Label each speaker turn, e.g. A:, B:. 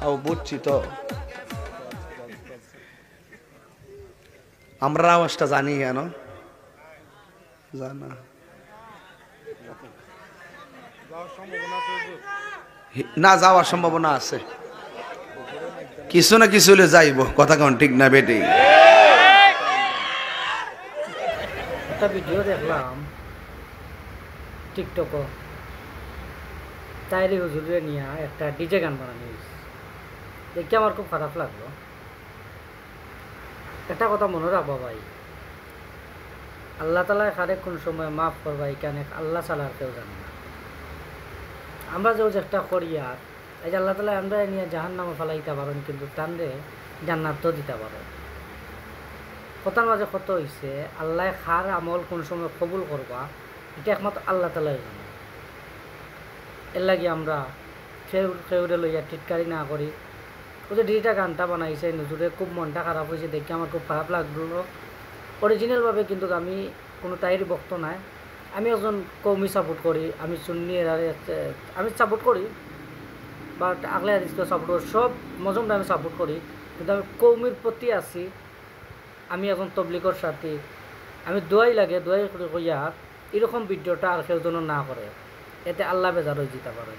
A: ও বুঝছি তো, আমরা আওয়াজটা জানি কেন জানা না, যাওয়ার সম্ভাবনা আছে, কিছু না কিছু হলে যাইব, কথা কোন ঠিক না বেটি?
B: একটা ভিডিও দেখলাম টিকটক, তাইরি হুজুরে নিয়ে একটা ডিজে গান বানানো হয়েছে, দেখে আমার খুব খারাপ লাগলো। একটা কথা মনে রাখবো ভাই, আল্লাহ তালা খারে কোন সময় মাফ করবা এখানে আল্লাহ ছাড়া আর কেউ জানে না। আমরা যে একটা করি আর এই যে আল্লাহ তালা আমরা নিয়ে জাহান নামে ফেলাইতে পারেন, কিন্তু টানরে জান্নাত তো দিতে পারে। কথার মাঝে কত হয়েছে, আল্লাহ খার আমল কোন সময় কবুল করবা এটা একমাত্র আল্লাহ তালাই জানে। এর লাগে আমরা খেউরে লইয়া টিটকারি না করি। ও যে ডিজিটা গানটা বানাইছে নজরুলের, খুব মনটা খারাপ হয়েছে দেখে আমার খুব খারাপ লাগলো। অরিজিনালভাবে কিন্তু আমি কোনো তাইরি বক্ত নাই, আমি একজন কৌমি সাপোর্ট করি, আমি সুন্নি আমি সাপোর্ট করি, বাট আগলে হাদিসকে সাপোর্ট করি, সব মজমটা আমি সাপোর্ট করি, কিন্তু আমি কৌমির প্রতি আছি। আমি এখন তবলিগর সাথী, আমি দোয়াই লাগে, দোয়াই করে কইয়া এরকম ভিডিওটা আর কেউ যেন না করে, এতে আল্লাহ বেজার হয়ে যেতে পারে।